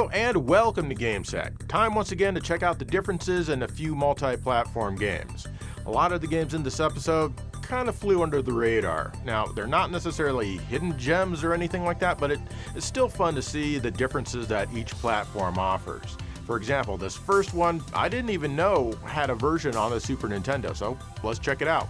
Hello and welcome to GameSec. Time once again to check out the differences in a few multi-platform games. A lot of the games in this episode kind of flew under the radar. Now, they're not necessarily hidden gems or anything like that, but it's still fun to see the differences that each platform offers. For example, this first one, I didn't even know had a version on the Super Nintendo, so let's check it out.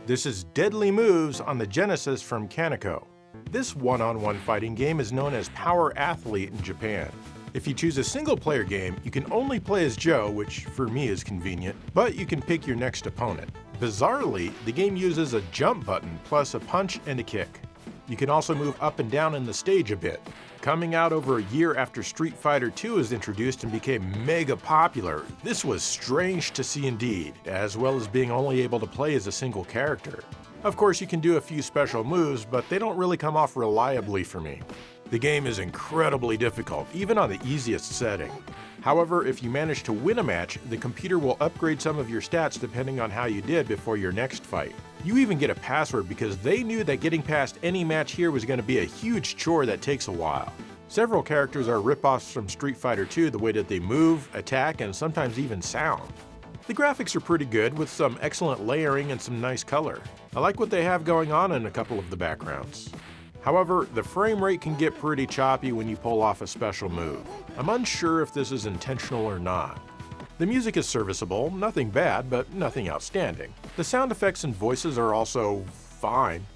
This is Deadly Moves on the Genesis from Kaneko. This one-on-one fighting game is known as Power Athlete in Japan. If you choose a single-player game, you can only play as Joe, which for me is convenient, but you can pick your next opponent. Bizarrely, the game uses a jump button plus a punch and a kick. You can also move up and down in the stage a bit. Coming out over a year after Street Fighter II was introduced and became mega popular, this was strange to see indeed, as well as being only able to play as a single character. Of course, you can do a few special moves, but they don't really come off reliably for me. The game is incredibly difficult, even on the easiest setting. However, if you manage to win a match, the computer will upgrade some of your stats depending on how you did before your next fight. You even get a password because they knew that getting past any match here was going to be a huge chore that takes a while. Several characters are rip-offs from Street Fighter II the way that they move, attack, and sometimes even sound. The graphics are pretty good, with some excellent layering and some nice color. I like what they have going on in a couple of the backgrounds. However, the frame rate can get pretty choppy when you pull off a special move. I'm unsure if this is intentional or not. The music is serviceable, nothing bad, but nothing outstanding. The sound effects and voices are also fine.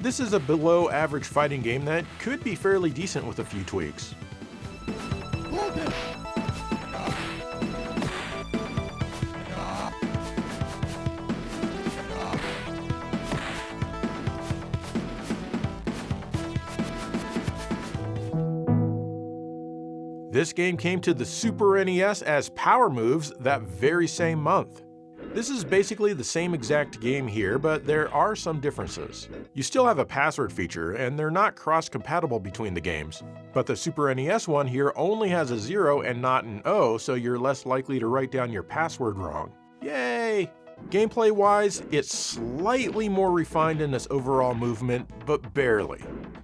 This is a below average fighting game that could be fairly decent with a few tweaks. This game came to the Super NES as Power Moves that very same month. This is basically the same exact game here, but there are some differences. You still have a password feature, and they're not cross-compatible between the games. But the Super NES one here only has a 0 and not an O, so you're less likely to write down your password wrong. Yay! Gameplay-wise, it's slightly more refined in its overall movement, but barely.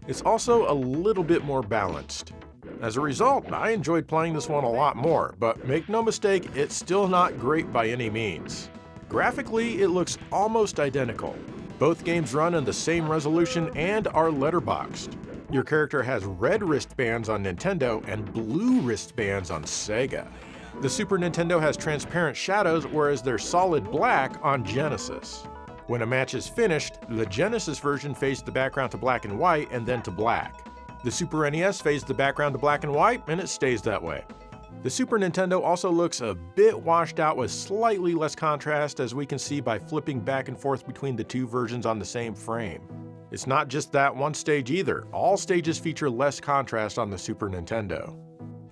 It's also a little bit more balanced. As a result, I enjoyed playing this one a lot more, but make no mistake, it's still not great by any means. Graphically, it looks almost identical. Both games run in the same resolution and are letterboxed. Your character has red wristbands on Nintendo and blue wristbands on Sega. The Super Nintendo has transparent shadows, whereas they're solid black on Genesis. When a match is finished, the Genesis version fades the background to black and white and then to black. The Super NES fades the background to black and white, and it stays that way. The Super Nintendo also looks a bit washed out with slightly less contrast, as we can see by flipping back and forth between the two versions on the same frame. It's not just that one stage either. All stages feature less contrast on the Super Nintendo.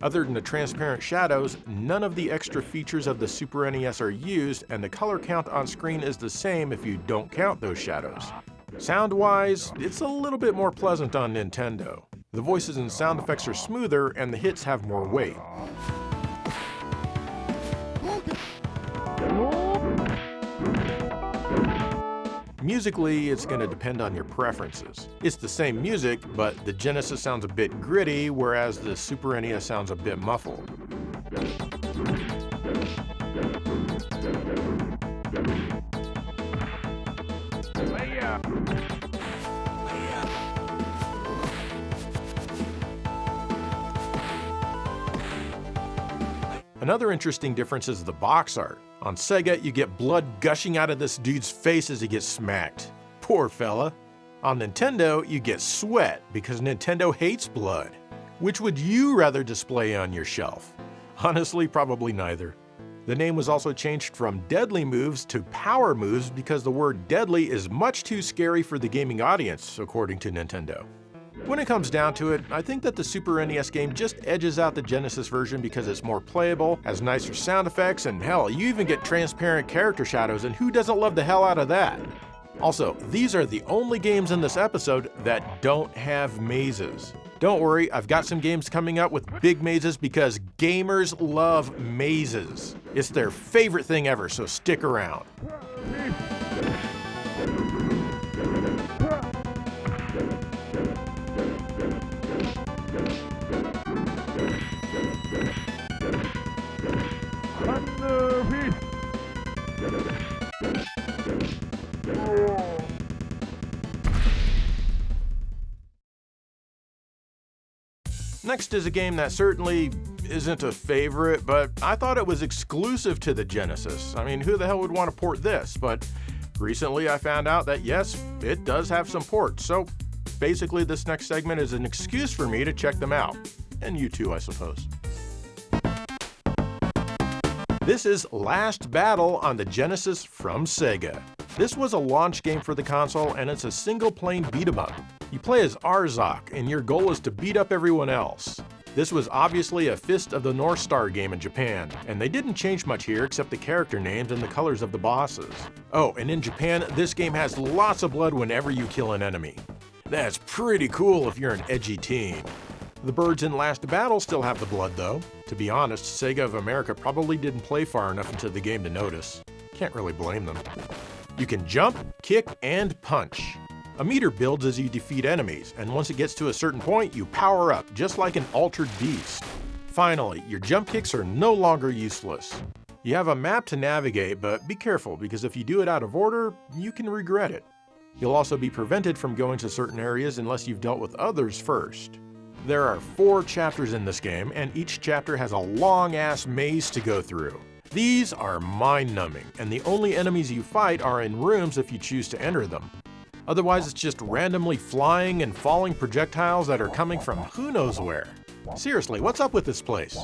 Other than the transparent shadows, none of the extra features of the Super NES are used, and the color count on screen is the same if you don't count those shadows. Sound-wise, it's a little bit more pleasant on Nintendo. The voices and sound effects are smoother, and the hits have more weight. Musically, it's going to depend on your preferences. It's the same music, but the Genesis sounds a bit gritty, whereas the Super NES sounds a bit muffled. Another interesting difference is the box art. On Sega, you get blood gushing out of this dude's face as he gets smacked. Poor fella. On Nintendo, you get sweat because Nintendo hates blood. Which would you rather display on your shelf? Honestly, probably neither. The name was also changed from Deadly Moves to Power Moves because the word deadly is much too scary for the gaming audience, according to Nintendo. When it comes down to it, I think that the Super NES game just edges out the Genesis version because it's more playable, has nicer sound effects, and hell, you even get transparent character shadows, and who doesn't love the hell out of that? Also, these are the only games in this episode that don't have mazes. Don't worry, I've got some games coming up with big mazes because gamers love mazes. It's their favorite thing ever, so stick around. Next is a game that certainly isn't a favorite, but I thought it was exclusive to the Genesis. I mean, who the hell would want to port this? But recently I found out that yes, it does have some ports, so basically this next segment is an excuse for me to check them out. And you too, I suppose. This is Last Battle on the Genesis from Sega. This was a launch game for the console, and it's a single-plane beat-em-up. You play as Arzok, and your goal is to beat up everyone else. This was obviously a Fist of the North Star game in Japan, and they didn't change much here except the character names and the colors of the bosses. Oh, and in Japan, this game has lots of blood whenever you kill an enemy. That's pretty cool if you're an edgy teen. The birds in Last Battle still have the blood though. To be honest, Sega of America probably didn't play far enough into the game to notice. Can't really blame them. You can jump, kick, and punch. A meter builds as you defeat enemies, and once it gets to a certain point, you power up, just like an altered beast. Finally, your jump kicks are no longer useless. You have a map to navigate, but be careful, because if you do it out of order, you can regret it. You'll also be prevented from going to certain areas unless you've dealt with others first. There are 4 chapters in this game, and each chapter has a long-ass maze to go through. These are mind-numbing, and the only enemies you fight are in rooms if you choose to enter them. Otherwise, it's just randomly flying and falling projectiles that are coming from who knows where. Seriously, what's up with this place?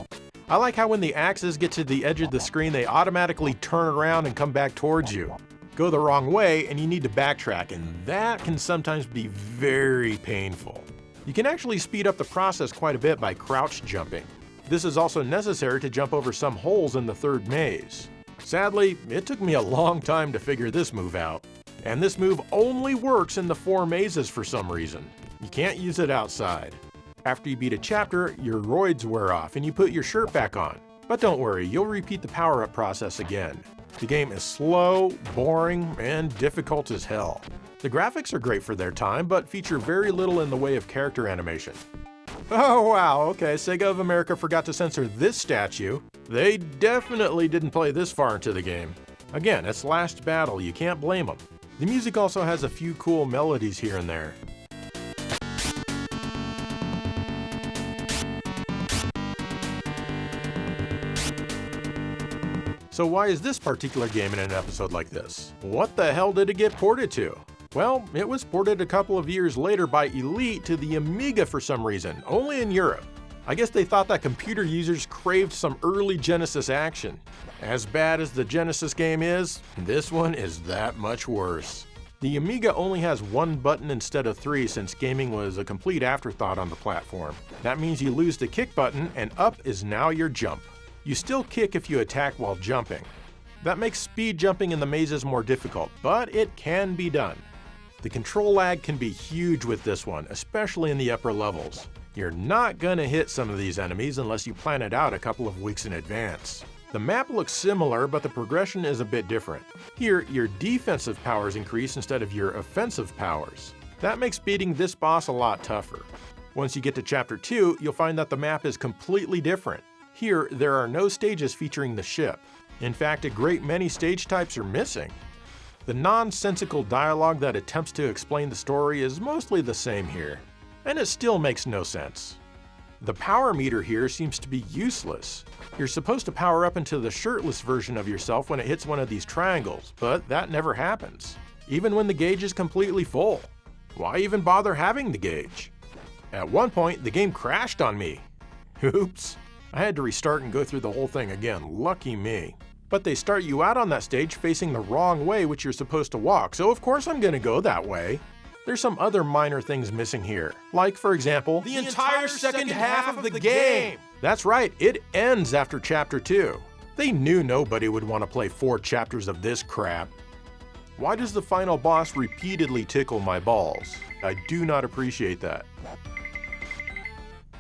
I like how when the axes get to the edge of the screen, they automatically turn around and come back towards you. Go the wrong way, and you need to backtrack, and that can sometimes be very painful. You can actually speed up the process quite a bit by crouch jumping. This is also necessary to jump over some holes in the third maze. Sadly, it took me a long time to figure this move out. And this move only works in the 4 mazes for some reason. You can't use it outside. After you beat a chapter, your roids wear off and you put your shirt back on. But don't worry, you'll repeat the power-up process again. The game is slow, boring, and difficult as hell. The graphics are great for their time, but feature very little in the way of character animation. Oh wow, okay, Sega of America forgot to censor this statue. They definitely didn't play this far into the game. Again, it's Last Battle, you can't blame them. The music also has a few cool melodies here and there. So why is this particular game in an episode like this? What the hell did it get ported to? Well, it was ported a couple of years later by Elite to the Amiga for some reason, only in Europe. I guess they thought that computer users craved some early Genesis action. As bad as the Genesis game is, this one is that much worse. The Amiga only has 1 button instead of 3 since gaming was a complete afterthought on the platform. That means you lose the kick button and up is now your jump. You still kick if you attack while jumping. That makes speed jumping in the mazes more difficult, but it can be done. The control lag can be huge with this one, especially in the upper levels. You're not gonna hit some of these enemies unless you plan it out a couple of weeks in advance. The map looks similar, but the progression is a bit different. Here, your defensive powers increase instead of your offensive powers. That makes beating this boss a lot tougher. Once you get to Chapter 2, you'll find that the map is completely different. Here, there are no stages featuring the ship. In fact, a great many stage types are missing. The nonsensical dialogue that attempts to explain the story is mostly the same here, and it still makes no sense. The power meter here seems to be useless. You're supposed to power up into the shirtless version of yourself when it hits one of these triangles, but that never happens, even when the gauge is completely full. Why even bother having the gauge? At one point, the game crashed on me. Oops. I had to restart and go through the whole thing again, lucky me. But they start you out on that stage facing the wrong way which you're supposed to walk, so of course I'm gonna go that way. There's some other minor things missing here, like for example, the entire second half of the game! That's right, it ends after Chapter 2. They knew nobody would want to play 4 chapters of this crap. Why does the final boss repeatedly tickle my balls? I do not appreciate that.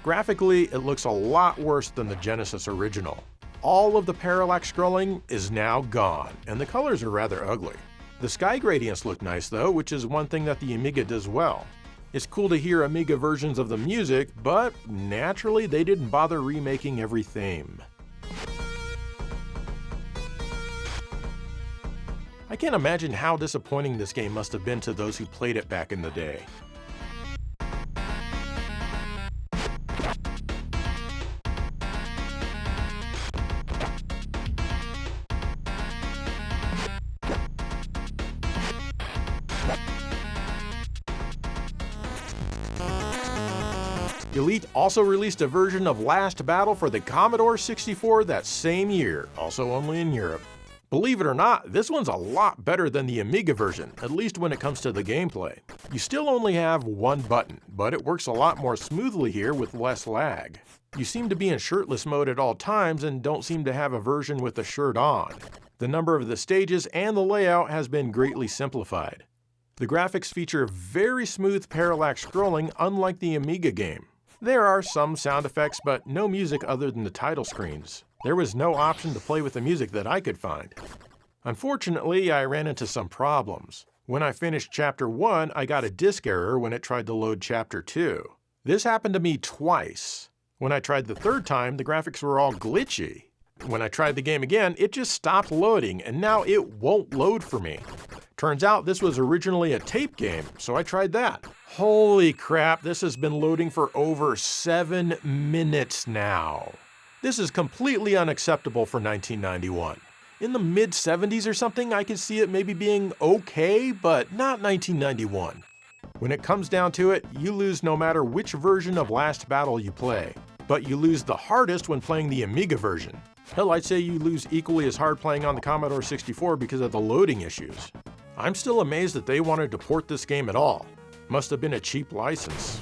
Graphically, it looks a lot worse than the Genesis original. All of the parallax scrolling is now gone, and the colors are rather ugly. The sky gradients look nice though, which is one thing that the Amiga does well. It's cool to hear Amiga versions of the music, but naturally they didn't bother remaking every theme. I can't imagine how disappointing this game must have been to those who played it back in the day. Elite also released a version of Last Battle for the Commodore 64 that same year, also only in Europe. Believe it or not, this one's a lot better than the Amiga version, at least when it comes to the gameplay. You still only have one button, but it works a lot more smoothly here with less lag. You seem to be in shirtless mode at all times and don't seem to have a version with the shirt on. The number of the stages and the layout has been greatly simplified. The graphics feature very smooth parallax scrolling, unlike the Amiga game. There are some sound effects, but no music other than the title screens. There was no option to play with the music that I could find. Unfortunately, I ran into some problems. When I finished Chapter 1, I got a disk error when it tried to load Chapter 2. This happened to me twice. When I tried the third time, the graphics were all glitchy. When I tried the game again, it just stopped loading, and now it won't load for me. Turns out this was originally a tape game, so I tried that. Holy crap, this has been loading for over 7 minutes now. This is completely unacceptable for 1991. In the mid-70s or something, I could see it maybe being okay, but not 1991. When it comes down to it, you lose no matter which version of Last Battle you play. But you lose the hardest when playing the Amiga version. Hell, I'd say you lose equally as hard playing on the Commodore 64 because of the loading issues. I'm still amazed that they wanted to port this game at all. Must have been a cheap license.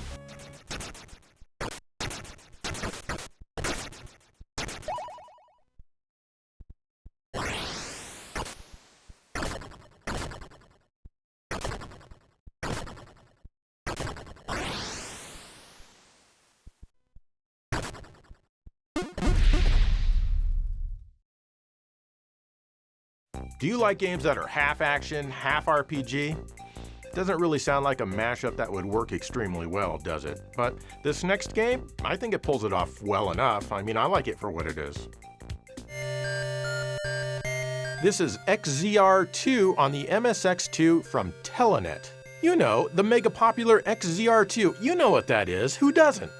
Do you like games that are half action, half RPG? Doesn't really sound like a mashup that would work extremely well, does it? But this next game, I think it pulls it off well enough. I mean, I like it for what it is. This is XZR2 on the MSX2 from Telenet. You know, the mega popular XZR2. You know what that is. Who doesn't?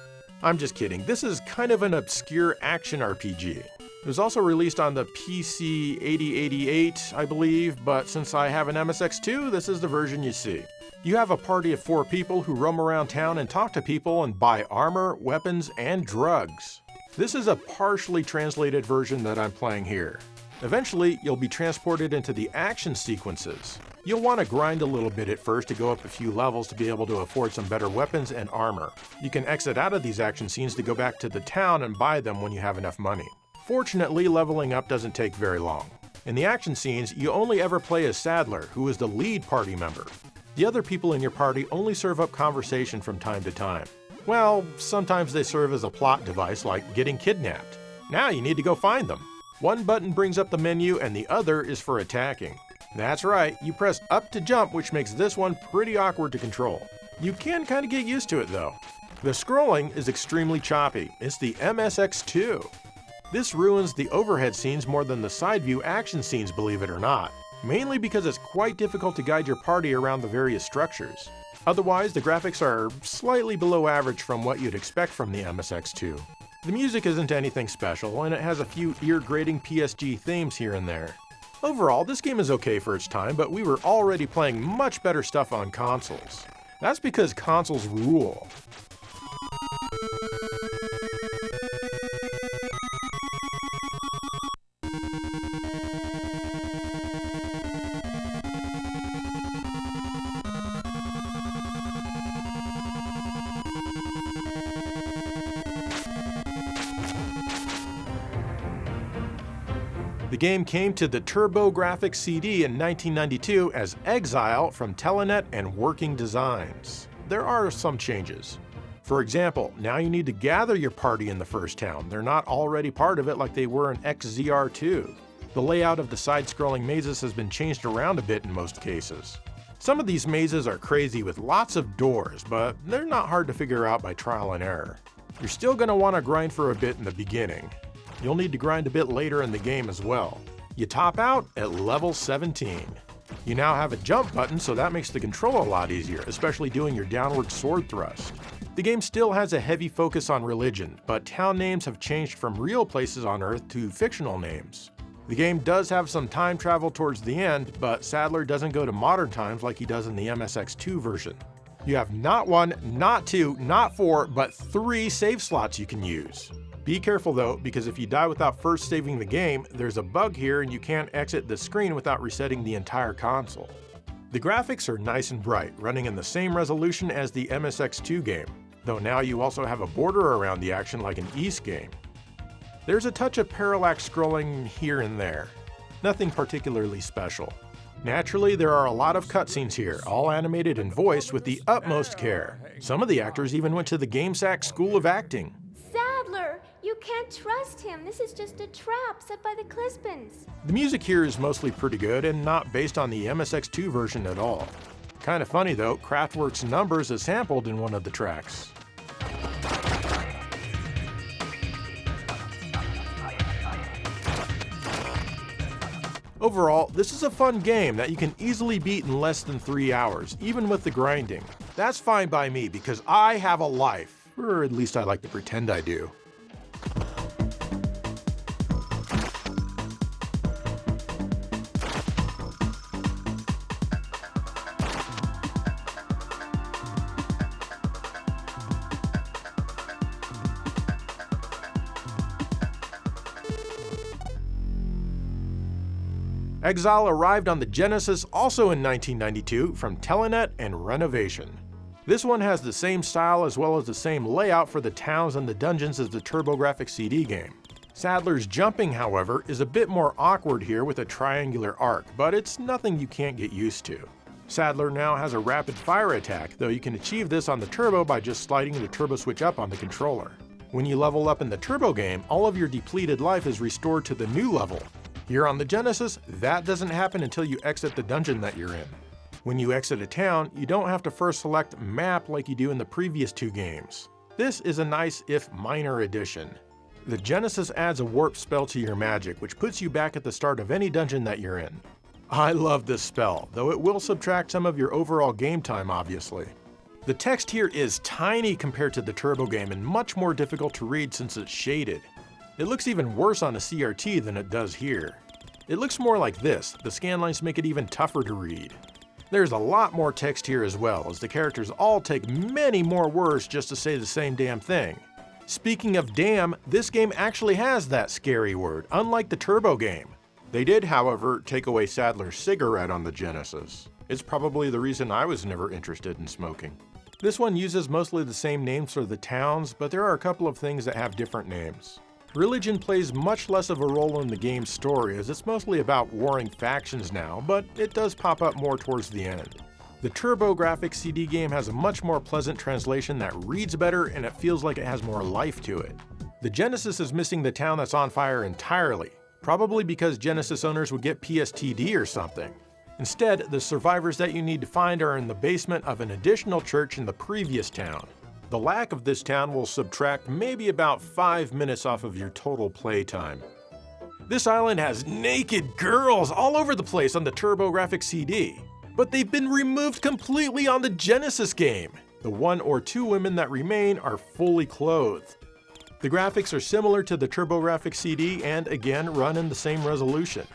I'm just kidding. This is kind of an obscure action RPG. It was also released on the PC 8088, I believe, but since I have an MSX2, this is the version you see. You have a party of 4 people who roam around town and talk to people and buy armor, weapons, and drugs. This is a partially translated version that I'm playing here. Eventually, you'll be transported into the action sequences. You'll want to grind a little bit at first to go up a few levels to be able to afford some better weapons and armor. You can exit out of these action scenes to go back to the town and buy them when you have enough money. Fortunately, leveling up doesn't take very long. In the action scenes, you only ever play as Sadler, who is the lead party member. The other people in your party only serve up conversation from time to time. Well, sometimes they serve as a plot device like getting kidnapped. Now you need to go find them. One button brings up the menu and the other is for attacking. That's right, you press up to jump, which makes this one pretty awkward to control. You can kind of get used to it though. The scrolling is extremely choppy. It's the MSX2. This ruins the overhead scenes more than the side view action scenes, believe it or not. Mainly because it's quite difficult to guide your party around the various structures. Otherwise, the graphics are slightly below average from what you'd expect from the MSX2. The music isn't anything special, and it has a few ear-grating PSG themes here and there. Overall, this game is okay for its time, but we were already playing much better stuff on consoles. That's because consoles rule. The game came to the TurboGrafx-CD in 1992 as Exile from Telenet and Working Designs. There are some changes. For example, now you need to gather your party in the first town. They're not already part of it like they were in XZR2. The layout of the side-scrolling mazes has been changed around a bit in most cases. Some of these mazes are crazy with lots of doors, but they're not hard to figure out by trial and error. You're still going to want to grind for a bit in the beginning. You'll need to grind a bit later in the game as well. You top out at level 17. You now have a jump button, so that makes the control a lot easier, especially doing your downward sword thrust. The game still has a heavy focus on religion, but town names have changed from real places on Earth to fictional names. The game does have some time travel towards the end, but Sadler doesn't go to modern times like he does in the MSX2 version. You have not 1, not 2, not 4, but 3 save slots you can use. Be careful though, because if you die without first saving the game, there's a bug here and you can't exit the screen without resetting the entire console. The graphics are nice and bright, running in the same resolution as the MSX2 game, though now you also have a border around the action like an Ys game. There's a touch of parallax scrolling here and there. Nothing particularly special. Naturally, there are a lot of cutscenes here, all animated and voiced with the utmost care. Some of the actors even went to the GameSack School of Acting. Sadler, you can't trust him. This is just a trap set by the Clispins. The music here is mostly pretty good and not based on the MSX2 version at all. Kinda funny though, Kraftwerk's Numbers is sampled in one of the tracks. Overall, this is a fun game that you can easily beat in less than 3 hours, even with the grinding. That's fine by me because I have a life, or at least I like to pretend I do. Exile arrived on the Genesis also in 1992 from Telenet and Renovation. This one has the same style as well as the same layout for the towns and the dungeons as the TurboGrafx-CD game. Sadler's jumping, however, is a bit more awkward here with a triangular arc, but it's nothing you can't get used to. Sadler now has a rapid fire attack, though you can achieve this on the Turbo by just sliding the turbo switch up on the controller. When you level up in the Turbo game, all of your depleted life is restored to the new level. Here on the Genesis, that doesn't happen until you exit the dungeon that you're in. When you exit a town, you don't have to first select Map like you do in the previous 2 games. This is a nice, if minor, addition. The Genesis adds a warp spell to your magic, which puts you back at the start of any dungeon that you're in. I love this spell, though it will subtract some of your overall game time, obviously. The text here is tiny compared to the Turbo game and much more difficult to read since it's shaded. It looks even worse on a CRT than it does here. It looks more like this. The scan lines make it even tougher to read. There's a lot more text here as well, as the characters all take many more words just to say the same damn thing. Speaking of damn, this game actually has that scary word, unlike the Turbo game. They did, however, take away Sadler's cigarette on the Genesis. It's probably the reason I was never interested in smoking. This one uses mostly the same names for the towns, but there are a couple of things that have different names. Religion plays much less of a role in the game's story, as it's mostly about warring factions now, but it does pop up more towards the end. The TurboGrafx-CD game has a much more pleasant translation that reads better and it feels like it has more life to it. The Genesis is missing the town that's on fire entirely, probably because Genesis owners would get PSTD or something. Instead, the survivors that you need to find are in the basement of an additional church in the previous town. The lack of this town will subtract maybe about 5 minutes off of your total playtime. This island has naked girls all over the place on the TurboGrafx-CD, but they've been removed completely on the Genesis game. The 1 or 2 women that remain are fully clothed. The graphics are similar to the TurboGrafx-CD and again run in the same resolution.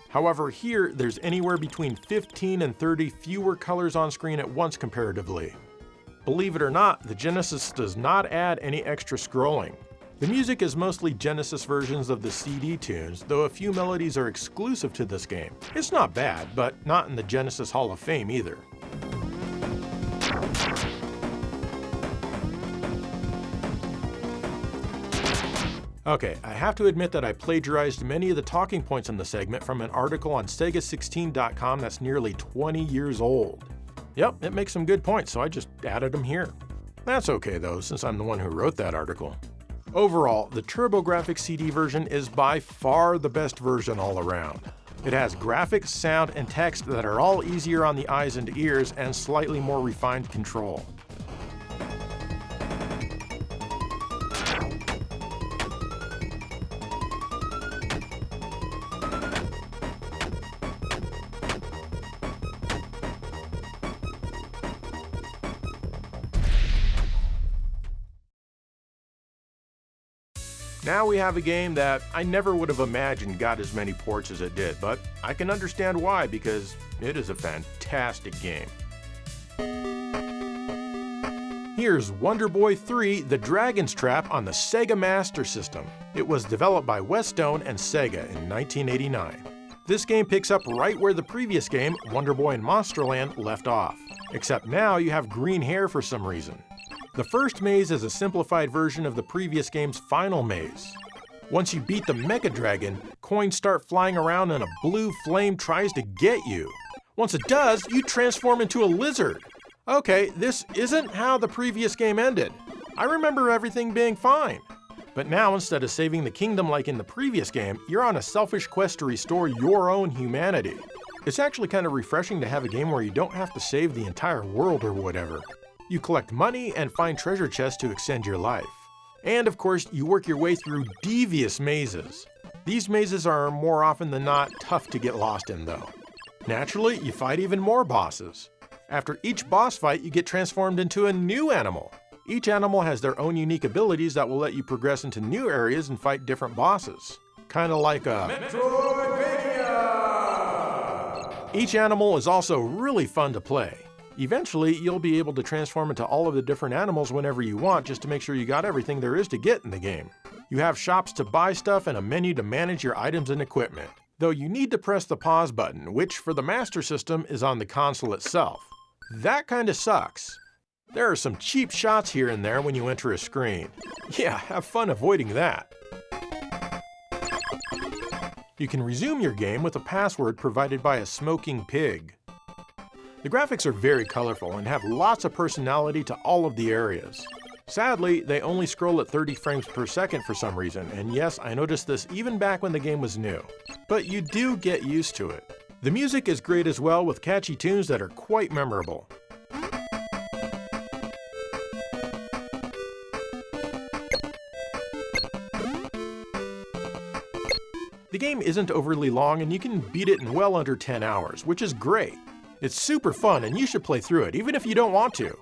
However, here there's anywhere between 15 and 30 fewer colors on screen at once comparatively. Believe it or not, the Genesis does not add any extra scrolling. The music is mostly Genesis versions of the CD tunes, though a few melodies are exclusive to this game. It's not bad, but not in the Genesis Hall of Fame either. Okay, I have to admit that I plagiarized many of the talking points in the segment from an article on Sega16.com that's nearly 20 years old. Yep, it makes some good points, so I just added them here. That's okay though, since I'm the one who wrote that article. Overall, the TurboGrafx-CD version is by far the best version all around. It has graphics, sound, and text that are all easier on the eyes and ears and slightly more refined control. Now we have a game that I never would have imagined got as many ports as it did, but I can understand why because it is a fantastic game. Here's Wonder Boy 3: The Dragon's Trap on the Sega Master System. It was developed by Westone and Sega in 1989. This game picks up right where the previous game, Wonder Boy and Monsterland, left off. Except now you have green hair for some reason. The first maze is a simplified version of the previous game's final maze. Once you beat the Mecha Dragon, coins start flying around and a blue flame tries to get you. Once it does, you transform into a lizard. Okay, this isn't how the previous game ended. I remember everything being fine. But now, instead of saving the kingdom like in the previous game, you're on a selfish quest to restore your own humanity. It's actually kind of refreshing to have a game where you don't have to save the entire world or whatever. You collect money and find treasure chests to extend your life. And of course, you work your way through devious mazes. These mazes are more often than not tough to get lost in though. Naturally, you fight even more bosses. After each boss fight, you get transformed into a new animal. Each animal has their own unique abilities that will let you progress into new areas and fight different bosses. Kinda like a Metroidvania! Each animal is also really fun to play. Eventually, you'll be able to transform into all of the different animals whenever you want just to make sure you got everything there is to get in the game. You have shops to buy stuff and a menu to manage your items and equipment. Though you need to press the pause button, which for the Master System is on the console itself. That kinda sucks. There are some cheap shots here and there when you enter a screen. Yeah, have fun avoiding that. You can resume your game with a password provided by a smoking pig. The graphics are very colorful and have lots of personality to all of the areas. Sadly, they only scroll at 30 frames per second for some reason, and yes, I noticed this even back when the game was new. But you do get used to it. The music is great as well, with catchy tunes that are quite memorable. The game isn't overly long and you can beat it in well under 10 hours, which is great. It's super fun and you should play through it, even if you don't want to.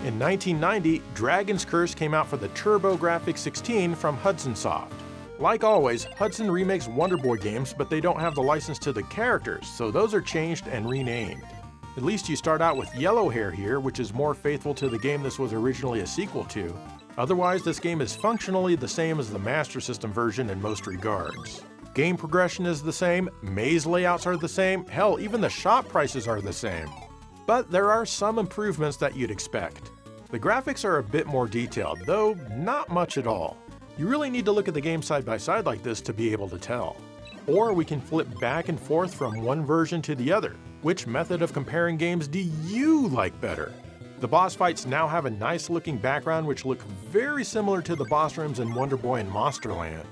In 1990, Dragon's Curse came out for the TurboGrafx-CD from Hudson Soft. Like always, Hudson remakes Wonder Boy games, but they don't have the license to the characters, so those are changed and renamed. At least you start out with yellow hair here, which is more faithful to the game this was originally a sequel to. Otherwise, this game is functionally the same as the Master System version in most regards. Game progression is the same, maze layouts are the same, hell, even the shop prices are the same. But there are some improvements that you'd expect. The graphics are a bit more detailed, though not much at all. You really need to look at the game side by side like this to be able to tell. Or we can flip back and forth from one version to the other. Which method of comparing games do you like better? The boss fights now have a nice looking background which look very similar to the boss rooms in Wonder Boy and Monsterland.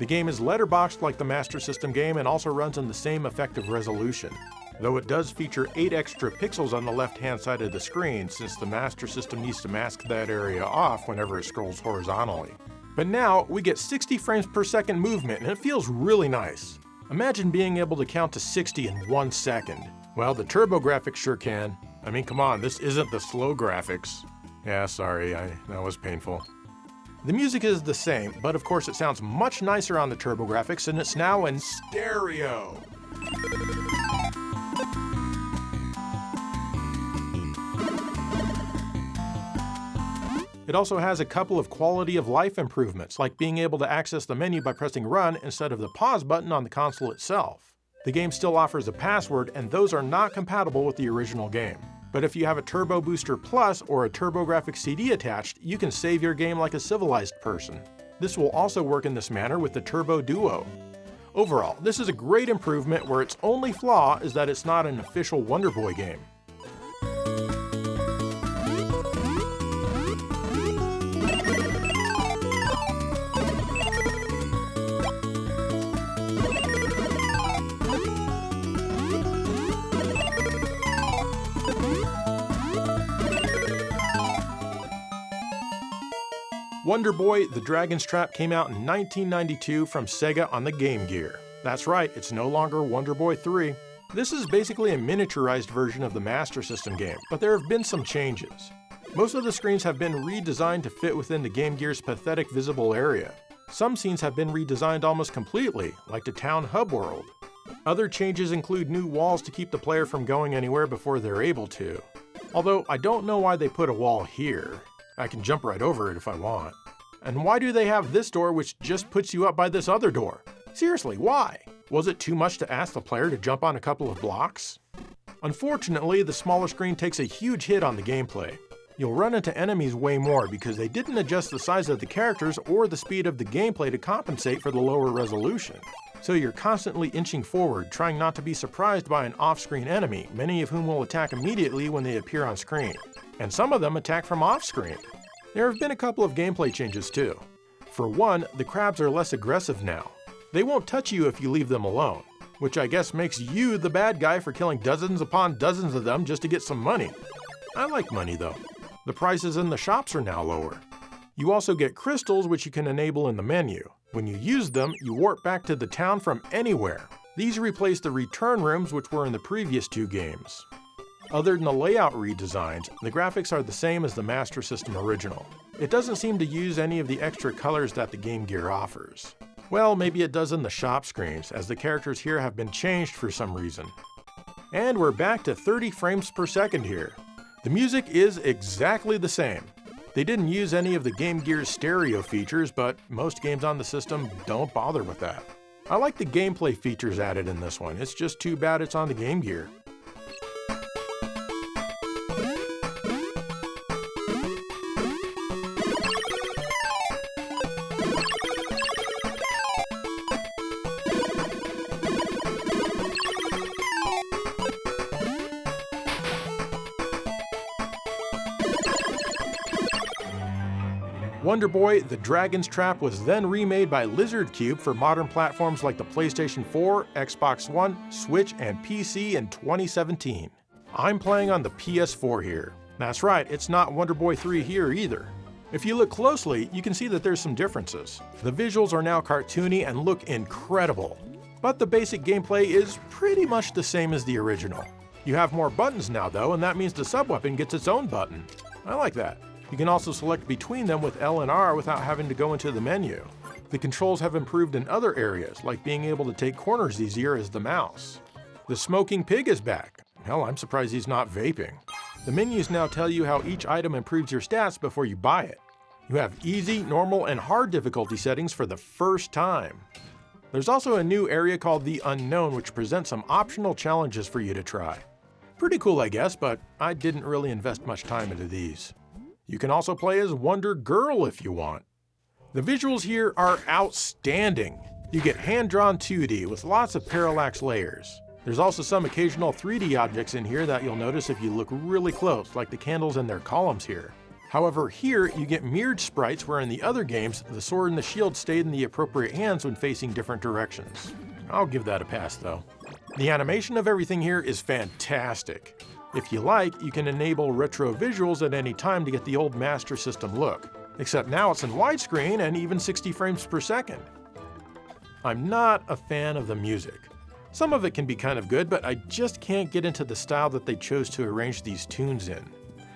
The game is letterboxed like the Master System game and also runs in the same effective resolution. Though it does feature 8 extra pixels on the left-hand side of the screen since the Master System needs to mask that area off whenever it scrolls horizontally. But now, we get 60 frames per second movement and it feels really nice. Imagine being able to count to 60 in 1 second. Well, the TurboGrafx sure can. I mean, come on, this isn't the slow graphics. Yeah, sorry, that was painful. The music is the same, but of course it sounds much nicer on the TurboGrafx and it's now in stereo. It also has a couple of quality of life improvements, like being able to access the menu by pressing run instead of the pause button on the console itself. The game still offers a password, and those are not compatible with the original game. But if you have a Turbo Booster Plus or a TurboGrafx-CD attached, you can save your game like a civilized person. This will also work in this manner with the Turbo Duo. Overall, this is a great improvement where its only flaw is that it's not an official Wonder Boy game. Wonder Boy: The Dragon's Trap came out in 1992 from Sega on the Game Gear. That's right, it's no longer Wonder Boy 3. This is basically a miniaturized version of the Master System game, but there have been some changes. Most of the screens have been redesigned to fit within the Game Gear's pathetic visible area. Some scenes have been redesigned almost completely, like the town hub world. Other changes include new walls to keep the player from going anywhere before they're able to. Although I don't know why they put a wall here. I can jump right over it if I want. And why do they have this door which just puts you up by this other door? Seriously, why? Was it too much to ask the player to jump on a couple of blocks? Unfortunately, the smaller screen takes a huge hit on the gameplay. You'll run into enemies way more because they didn't adjust the size of the characters or the speed of the gameplay to compensate for the lower resolution. So you're constantly inching forward, trying not to be surprised by an off-screen enemy, many of whom will attack immediately when they appear on screen. And some of them attack from off-screen. There have been a couple of gameplay changes too. For one, the crabs are less aggressive now. They won't touch you if you leave them alone, which I guess makes you the bad guy for killing dozens upon dozens of them just to get some money. I like money though. The prices in the shops are now lower. You also get crystals which you can enable in the menu. When you use them, you warp back to the town from anywhere. These replace the return rooms which were in the previous two games. Other than the layout redesigns, the graphics are the same as the Master System original. It doesn't seem to use any of the extra colors that the Game Gear offers. Well, maybe it does in the shop screens, as the characters here have been changed for some reason. And we're back to 30 frames per second here. The music is exactly the same. They didn't use any of the Game Gear's stereo features, but most games on the system don't bother with that. I like the gameplay features added in this one, it's just too bad it's on the Game Gear. Wonder Boy: The Dragon's Trap was then remade by Lizard Cube for modern platforms like the PlayStation 4, Xbox One, Switch, and PC in 2017. I'm playing on the PS4 here. That's right, it's not Wonder Boy 3 here either. If you look closely, you can see that there's some differences. The visuals are now cartoony and look incredible. But the basic gameplay is pretty much the same as the original. You have more buttons now though, and that means the sub-weapon gets its own button. I like that. You can also select between them with L and R without having to go into the menu. The controls have improved in other areas, like being able to take corners easier as the mouse. The smoking pig is back. Hell, I'm surprised he's not vaping. The menus now tell you how each item improves your stats before you buy it. You have easy, normal, and hard difficulty settings for the first time. There's also a new area called the Unknown, which presents some optional challenges for you to try. Pretty cool, I guess, but I didn't really invest much time into these. You can also play as Wonder Girl if you want. The visuals here are outstanding. You get hand-drawn 2D with lots of parallax layers. There's also some occasional 3D objects in here that you'll notice if you look really close, like the candles in their columns here. However, here you get mirrored sprites where in the other games, the sword and the shield stayed in the appropriate hands when facing different directions. I'll give that a pass though. The animation of everything here is fantastic. If you like, you can enable retro visuals at any time to get the old Master System look, except now it's in widescreen and even 60 frames per second. I'm not a fan of the music. Some of it can be kind of good, but I just can't get into the style that they chose to arrange these tunes in.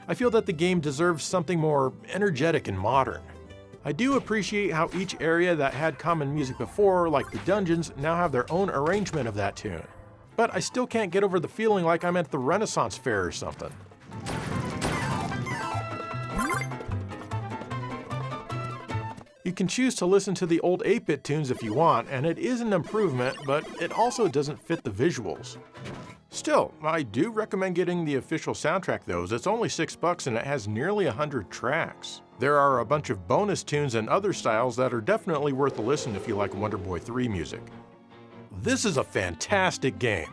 I feel that the game deserves something more energetic and modern. I do appreciate how each area that had common music before, like the dungeons, now have their own arrangement of that tune. But I still can't get over the feeling like I'm at the Renaissance Fair or something. You can choose to listen to the old 8-bit tunes if you want, and it is an improvement, but it also doesn't fit the visuals. Still, I do recommend getting the official soundtrack though, as it's only $6 and it has nearly 100 tracks. There are a bunch of bonus tunes and other styles that are definitely worth a listen if you like Wonder Boy 3 music. This is a fantastic game.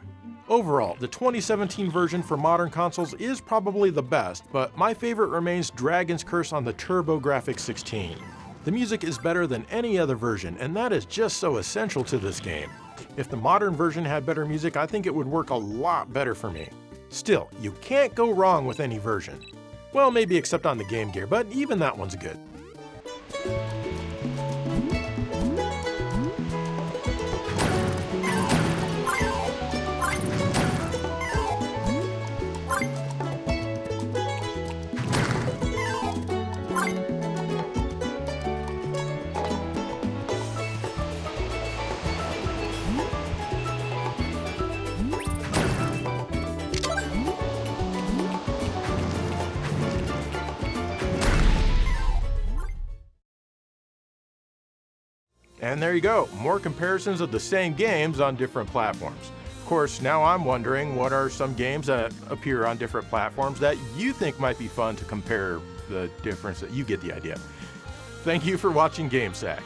Overall, the 2017 version for modern consoles is probably the best, but my favorite remains Dragon's Curse on the TurboGrafx-CD. The music is better than any other version, and that is just so essential to this game. If the modern version had better music, I think it would work a lot better for me. Still, you can't go wrong with any version. Well, maybe except on the Game Gear, but even that one's good. And there you go, more comparisons of the same games on different platforms. Of course, now I'm wondering what are some games that appear on different platforms that you think might be fun to compare the difference. You get the idea. Thank you for watching GameSack.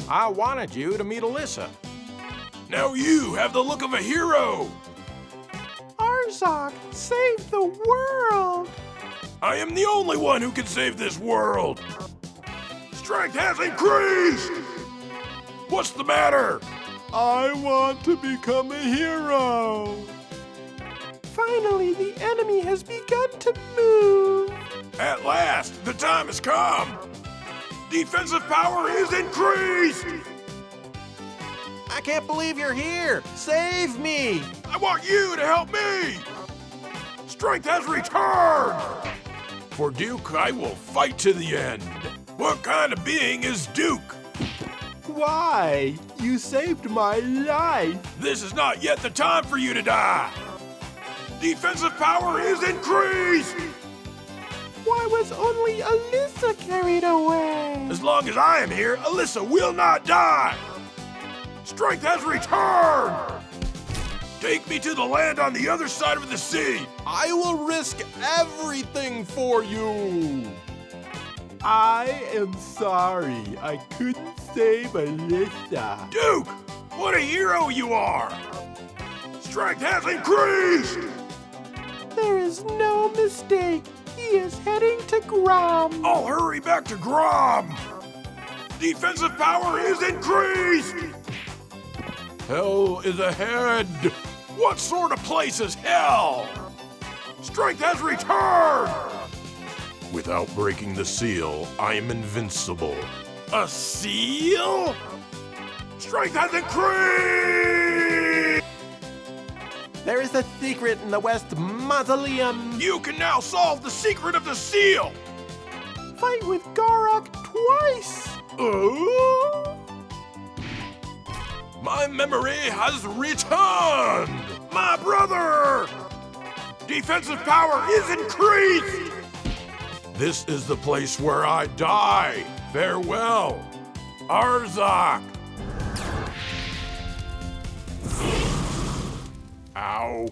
I wanted you to meet Alyssa. Now you have the look of a hero! Arzok saved the world! I am the only one who can save this world! Strength has increased! What's the matter? I want to become a hero! Finally, the enemy has begun to move! At last, the time has come! Defensive power is increased! I can't believe you're here! Save me! I want you to help me! Strength has returned! For Duke, I will fight to the end. What kind of being is Duke? Why? You saved my life! This is not yet the time for you to die! Defensive power is increased! Why was only Alyssa carried away? As long as I am here, Alyssa will not die! Strength has returned! Take me to the land on the other side of the sea! I will risk everything for you! I am sorry. I couldn't save Alyssa. Duke! What a hero you are! Strength has increased! There is no mistake. He is heading to Grom. I'll hurry back to Grom! Defensive power is increased! Hell is ahead! What sort of place is hell? Strength has returned! Without breaking the seal, I am invincible. A seal? Strength has increased! There is a secret in the West Mausoleum. You can now solve the secret of the seal! Fight with Garok twice. My memory has returned! My brother! Defensive power is increased! This is the place where I die. Farewell, Arzok! Ow.